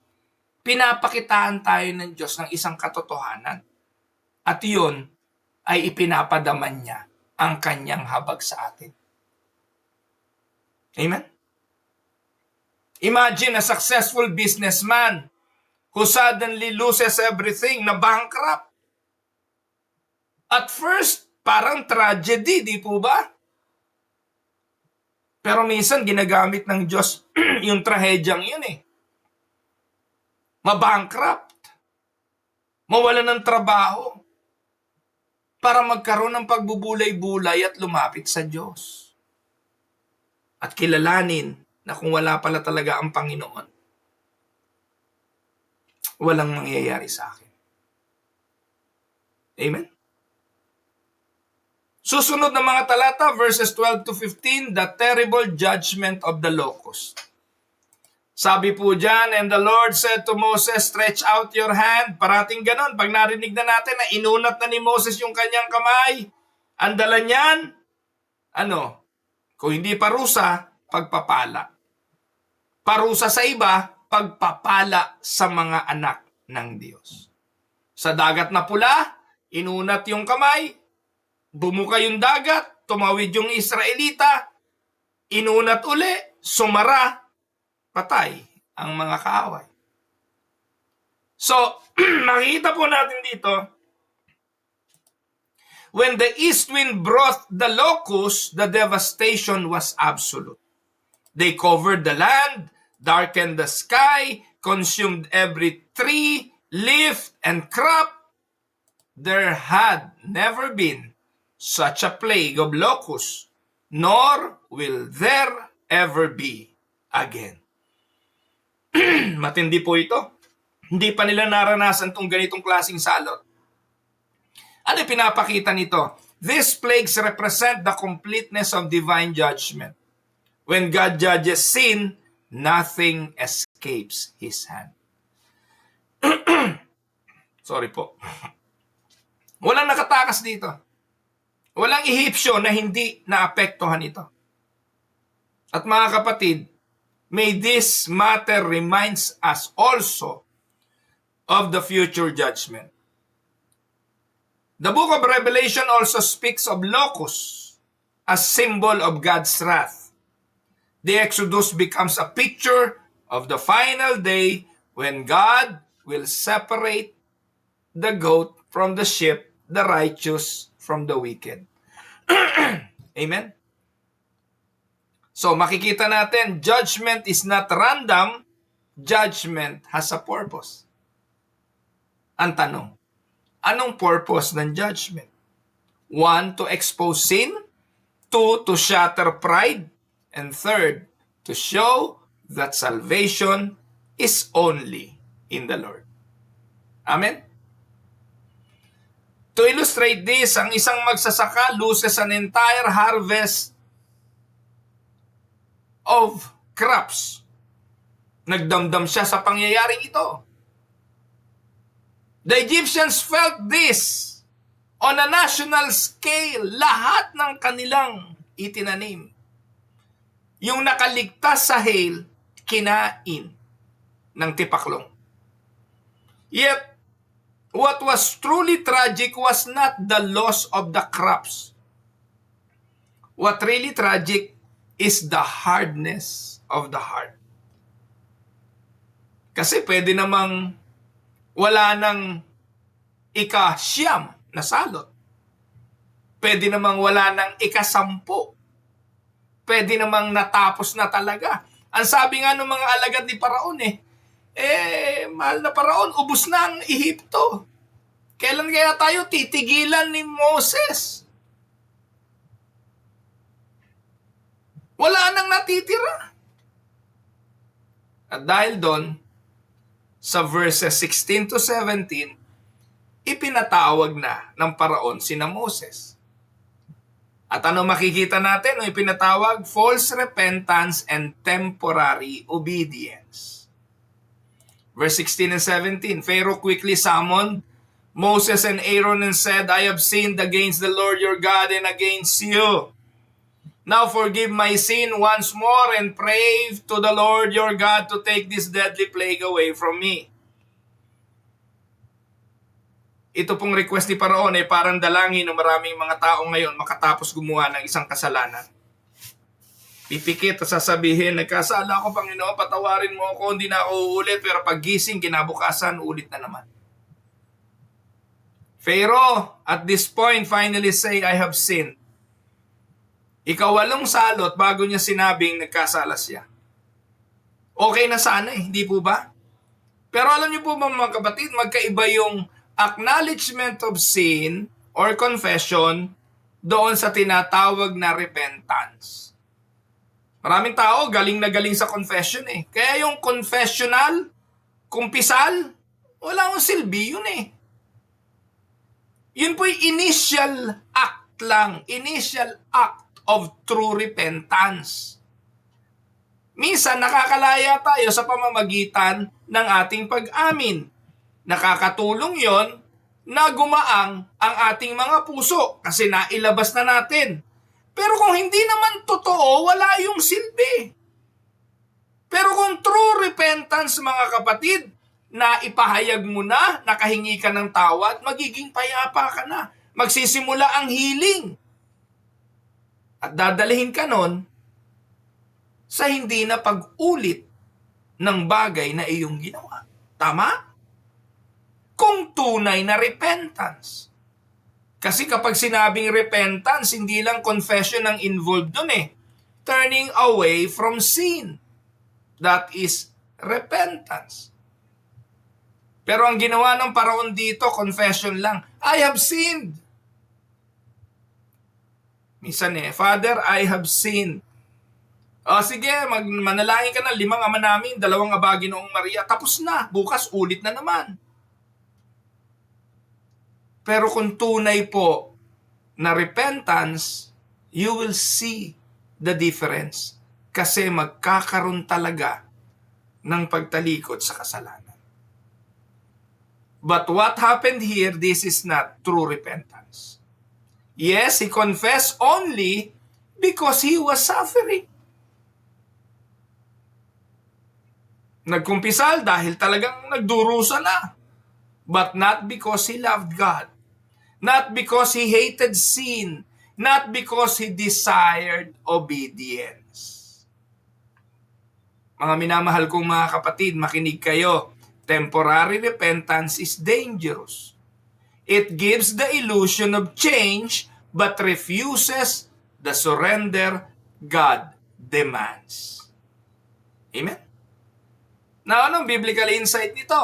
pinapakitaan tayo ng Diyos ng isang katotohanan. At yun ay ipinapadaman niya ang kanyang habag sa atin. Amen? Imagine a successful businessman who suddenly loses everything, na bankrupt. At first, parang tragedy, di po ba? Pero minsan ginagamit ng Diyos yung trahedyang yun eh. Mabankrupt. Mawala ng trabaho. Para magkaroon ng pagbubulay-bulay at lumapit sa Diyos. At kilalanin na kung wala pala talaga ang Panginoon, walang mangyayari sa akin. Amen? Susunod na mga talata, verses 12 to 15, the terrible judgment of the locust. Sabi po dyan, and the Lord said to Moses, stretch out your hand. Parating ganon, pag narinig na natin na inunat na ni Moses yung kanyang kamay, ang dala niyan, kung hindi parusa, pagpapala. Parusa sa iba, pagpapala sa mga anak ng Diyos. Sa dagat na pula, inunat yung kamay, bumuka yung dagat, tumawid yung Israelita, inunat uli, sumara, patay ang mga kaaway. So, makikita po natin dito, when the east wind brought the locust, the devastation was absolute. They covered the land, darkened the sky, consumed every tree, leaf, and crop. There had never been such a plague of locusts, nor will there ever be again. Matindi po ito. Hindi pa nila naranasan itong ganitong klaseng salot. Ano pinapakita nito? These plagues represent the completeness of divine judgment. When God judges sin, nothing escapes His hand. Sorry po. Walang nakatakas dito. Walang Ehipsyo na hindi naapektuhan ito. At mga kapatid, may this matter reminds us also of the future judgment. The book of Revelation also speaks of locusts as symbol of God's wrath. The Exodus becomes a picture of the final day when God will separate the goat from the sheep, the righteous from the wicked. Amen? So makikita natin, judgment is not random, judgment has a purpose. Ang tanong, anong purpose ng judgment? 1, to expose sin. 2, to shatter pride. And 3, to show that salvation is only in the Lord. Amen? To illustrate this, ang isang magsasaka loses an entire harvest of crops. Nagdamdam siya sa pangyayaring ito. The Egyptians felt this on a national scale. Lahat ng kanilang itinanim. Yung nakaligtas sa hail, kinain ng tipaklong. Yet, what was truly tragic was not the loss of the crops. What really tragic is the hardness of the heart. Kasi pwede namang wala nang ika-siyam na salot. Pwede namang wala nang ika-sampu. Pwede namang natapos na talaga. Ang sabi nga ng mga alagad ni Paraon mahal na Paraon, ubos na ang Ehipto. Kailan kaya tayo titigilan ni Moses? Wala nang natitira. At dahil doon, sa verses 16 to 17, ipinatawag na ng Paraon sina Moses. At ano makikita natin? Ipinatawag, false repentance and temporary obedience. Verse 16 and 17, Pharaoh quickly summoned Moses and Aaron and said, I have sinned against the Lord your God and against you. Now forgive my sin once more and pray to the Lord your God to take this deadly plague away from me. Ito pong request ni Paraon parang dalangin ng maraming mga tao ngayon makatapos gumawa ng isang kasalanan. Pipikit at sasabihin, nagkasala ako Panginoon, patawarin mo ako, hindi na ako uulit, pero paggising, kinabukasan, ulit na naman. Pharaoh, at this point, finally say, I have sinned. Ikawalong salot bago niya sinabing nagkasala siya. Okay na sana hindi po ba? Pero alam niyo po mga kapatid, magkaiba yung acknowledgement of sin or confession doon sa tinatawag na repentance. Maraming tao galing na galing sa confession Kaya yung confessional, kumpisal, wala akong silbi yun Yun po yung initial act lang, initial act of true repentance. Minsan nakakalaya tayo sa pamamagitan ng ating pag-amin. Nakakatulong yon na gumaang ang ating mga puso kasi nailabas na natin. Pero kung hindi naman totoo, wala yung silbi. Pero kung true repentance mga kapatid, na ipahayag mo na, nakahingi ka ng tawad, magiging payapa ka na. Magsisimula ang healing. At dadalhin ka nun sa hindi na pag-ulit ng bagay na iyong ginawa. Tama? Kung tunay na repentance. Kasi kapag sinabing repentance, hindi lang confession ang involved dun Turning away from sin. That is repentance. Pero ang ginawa ng Paraon dito, confession lang. I have sinned. Minsan Father, I have sinned. Sige, manalangin ka na, 5 ama namin, 2 aba Ginoong Maria, tapos na, bukas ulit na naman. Pero kung tunay po na repentance, you will see the difference. Kasi magkakaroon talaga ng pagtalikod sa kasalanan. But what happened here, this is not true repentance. Yes, he confessed only because he was suffering. Nagkumpisal dahil talagang nagdurusa na. But not because he loved God. Not because he hated sin. Not because he desired obedience. Mga minamahal kong mga kapatid, makinig kayo. Temporary repentance is dangerous. It gives the illusion of change but refuses the surrender God demands. Amen? Now, anong biblical insight nito?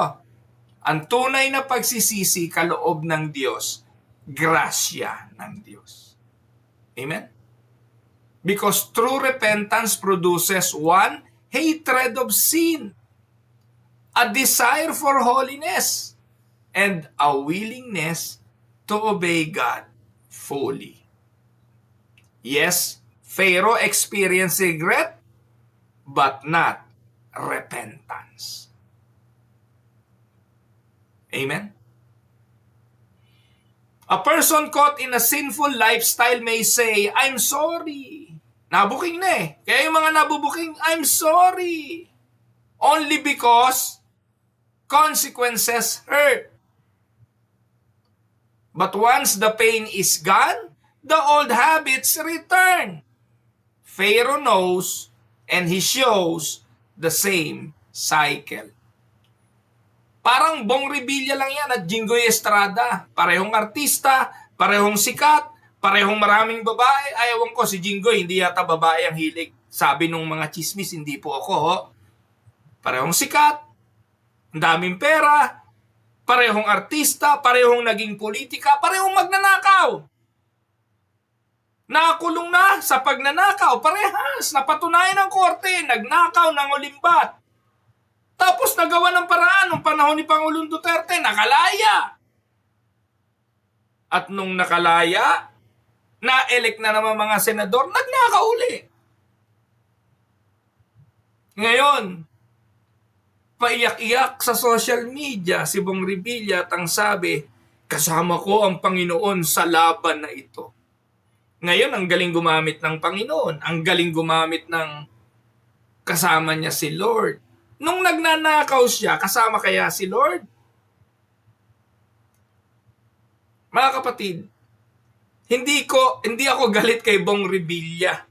Ang tunay na pagsisisi kaloob ng Diyos, grasya ng Diyos. Amen? Because true repentance produces one, hatred of sin, a desire for holiness, and a willingness to obey God fully. Yes, Pharaoh experienced regret, but not repentance. Amen? A person caught in a sinful lifestyle may say, I'm sorry. Nabuking na Kaya yung mga nabubuking, I'm sorry. Only because consequences hurt. But once the pain is gone, the old habits return. Pharaoh knows and he shows the same cycle. Parang Bong Revilla lang yan at Jinggoy Estrada. Parehong artista, parehong sikat, parehong maraming babae. Ay, ewan ko, si Jinggoy, hindi yata babae ang hilig. Sabi nung mga chismis, hindi po ako. Ho. Parehong sikat, ang daming pera, parehong artista, parehong naging politika, parehong magnanakaw. Nakulong na sa pagnanakaw, parehas, napatunayan ng korte, nagnakaw ng ulimbat. Tapos nagawa ng paraan ng panahon ni Pangulong Duterte, nakalaya. At nung nakalaya, na-elect na naman mga senador, nagnakaw uli. Ngayon, paiyak-iyak sa social media si Bong Revilla at ang sabi, kasama ko ang Panginoon sa laban na ito. Ngayon, ang galing gumamit ng Panginoon. Ang galing gumamit ng kasama niya si Lord. Nung nagnanakaw siya, kasama kaya si Lord? Mga kapatid, hindi ako galit kay Bong Revilla.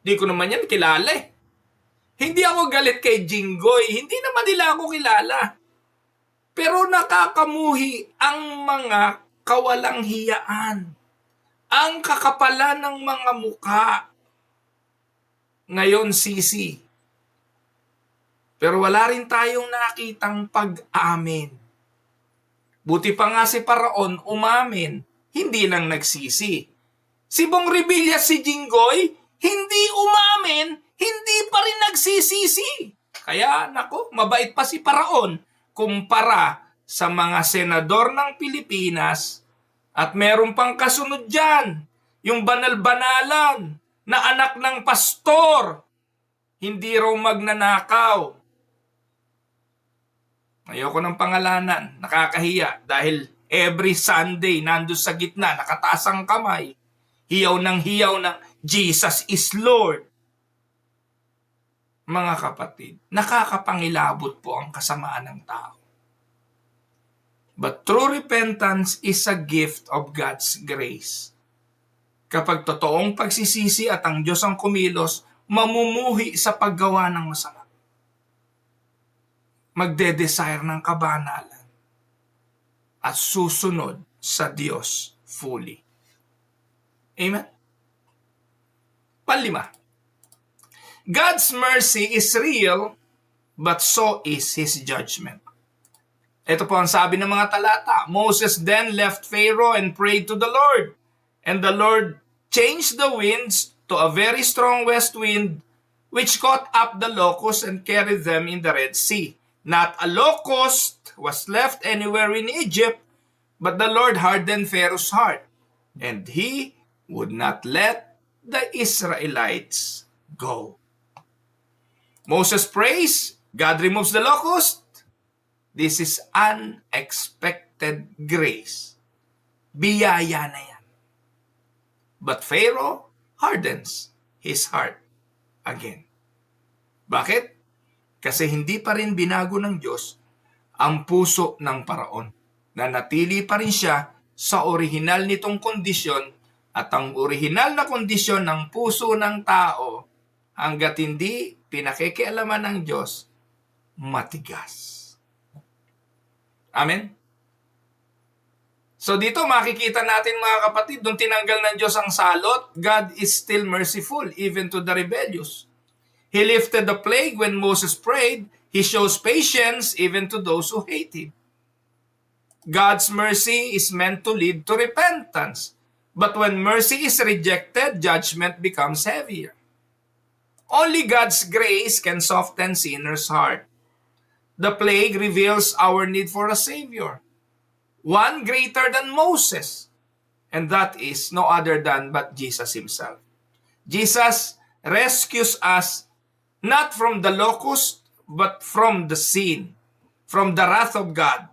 Hindi ko naman yan kilala eh. Hindi ako galit kay Jinggoy. Hindi naman nila ako kilala. Pero nakakamuhi ang mga kawalang hiyaan. Ang kakapalan ng mga muka. Ngayon, sisi. Pero wala rin tayong nakitang pag-amin. Buti pa nga si Paraon umamin, hindi lang nagsisi. Si Bong Revilla, si Jinggoy, hindi umamin, hindi pa rin nagsisisi. Kaya, nako, mabait pa si Paraon kumpara sa mga senador ng Pilipinas. At meron pang kasunod dyan, yung banal-banalan na anak ng pastor, hindi raw magnanakaw. Ayoko ng pangalanan, nakakahiya dahil every Sunday nando sa gitna, nakataas ang kamay, hiyaw ng Jesus is Lord. Mga kapatid, nakakapangilabot po ang kasamaan ng tao. But true repentance is a gift of God's grace. Kapag totoong pagsisisi at ang Diyos ang kumilos, mamumuhi sa paggawa ng masama. Magde-desire ng kabanalan at susunod sa Diyos fully. Amen? Panlima, God's mercy is real, but so is His judgment. Ito po ang sabi ng mga talata. Moses then left Pharaoh and prayed to the Lord. And the Lord changed the winds to a very strong west wind, which caught up the locusts and carried them in the Red Sea. Not a locust was left anywhere in Egypt, but the Lord hardened Pharaoh's heart, and he would not let the Israelites go. Moses prays, God removes the locust. This is unexpected grace. Biyaya na yan. But Pharaoh hardens his heart again. Bakit? Kasi hindi pa rin binago ng Diyos ang puso ng Paraon. Nanatili pa rin siya sa orihinal nitong kondisyon at ang orihinal na kondisyon ng puso ng tao hanggat hindi pinakikialaman ng Diyos, matigas. Amen? So dito makikita natin mga kapatid, nung tinanggal ng Diyos ang salot, God is still merciful even to the rebellious. He lifted the plague when Moses prayed. He shows patience even to those who hate Him. God's mercy is meant to lead to repentance. But when mercy is rejected, judgment becomes heavier. Only God's grace can soften sinners' heart. The plague reveals our need for a Savior. One greater than Moses. And that is no other than but Jesus Himself. Jesus rescues us not from the locust, but from the sin, from the wrath of God,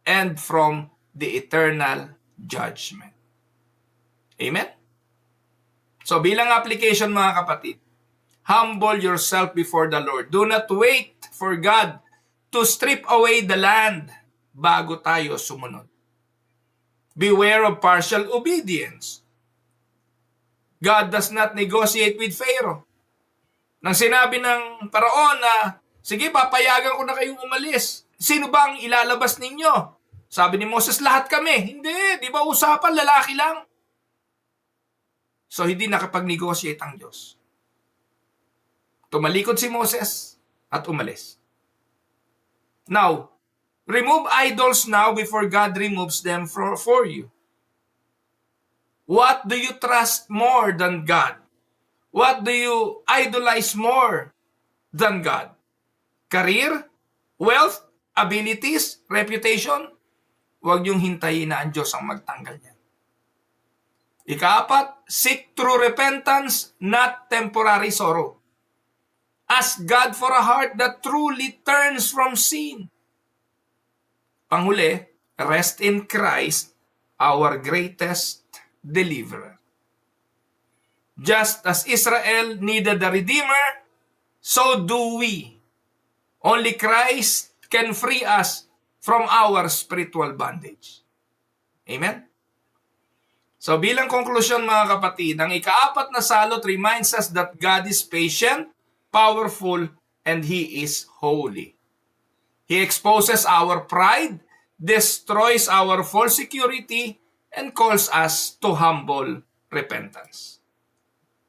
and from the eternal judgment. Amen? So bilang application mga kapatid, humble yourself before the Lord. Do not wait for God to strip away the land bago tayo sumunod. Beware of partial obedience. God does not negotiate with Pharaoh. Nang sinabi ng Paraon na, sige, papayagan ko na kayong umalis. Sino ba ang ilalabas ninyo? Sabi ni Moses, lahat kami. Hindi, di ba usapan, lalaki lang. So, hindi nakapag-negotiate ang Diyos. Tumalikod si Moses at umalis. Now, remove idols now before God removes them for you. What do you trust more than God? What do you idolize more than God? Career? Wealth? Abilities? Reputation? Huwag niyong hintayin na ang Diyos ang magtanggal niyan. Ika-4, seek true repentance, not temporary sorrow. Ask God for a heart that truly turns from sin. Panghuli, rest in Christ, our greatest deliverer. Just as Israel needed a Redeemer, so do we. Only Christ can free us from our spiritual bondage. Amen? So bilang konklusyon mga kapatid, ang ika-4 na salot reminds us that God is patient, powerful, and He is holy. He exposes our pride, destroys our false security, and calls us to humble repentance.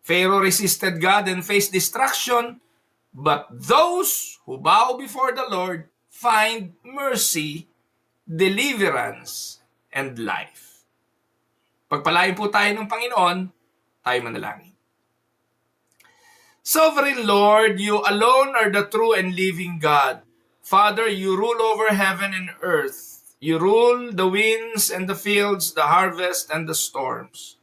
Pharaoh resisted God and faced destruction, but those who bow before the Lord find mercy, deliverance, and life. Pagpalain po tayo ng Panginoon, tayo manalangin. Sovereign Lord, you alone are the true and living God. Father, you rule over heaven and earth. You rule the winds and the fields, the harvest and the storms.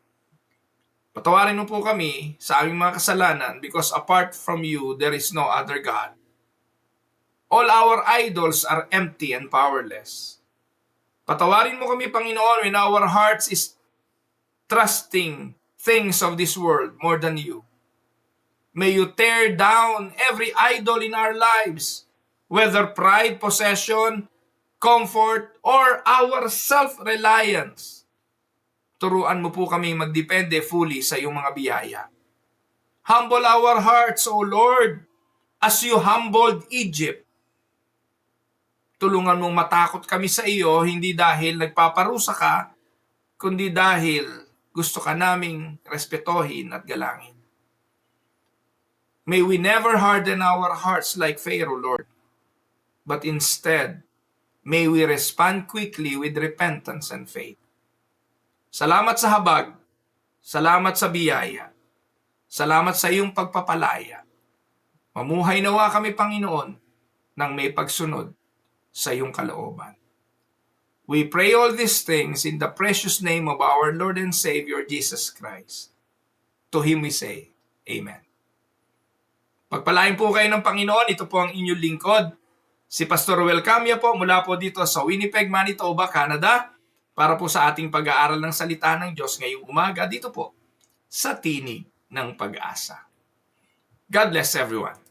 Patawarin mo po kami sa aming mga kasalanan because apart from you, there is no other God. All our idols are empty and powerless. Patawarin mo kami, Panginoon, when our hearts is trusting things of this world more than you. May you tear down every idol in our lives, whether pride, possession, comfort, or our self-reliance. Turuan mo po kami magdepende fully sa iyong mga biyaya. Humble our hearts, O Lord, as you humbled Egypt. Tulungan mong matakot kami sa iyo, hindi dahil nagpaparusa ka, kundi dahil gusto ka naming respetohin at galangin. May we never harden our hearts like Pharaoh, Lord, but instead, may we respond quickly with repentance and faith. Salamat sa habag, salamat sa biyaya, salamat sa iyong pagpapalaya. Mamuhay nawa kami, Panginoon, nang may pagsunod sa iyong kalooban. We pray all these things in the precious name of our Lord and Savior, Jesus Christ. To Him we say, Amen. Pagpalain po kayo ng Panginoon, ito po ang inyong lingkod. Si Pastor Ruel Camia po mula po dito sa Winnipeg, Manitoba, Canada, para po sa ating pag-aaral ng salita ng Diyos ngayong umaga dito po sa Tinig ng Pag-asa. God bless everyone.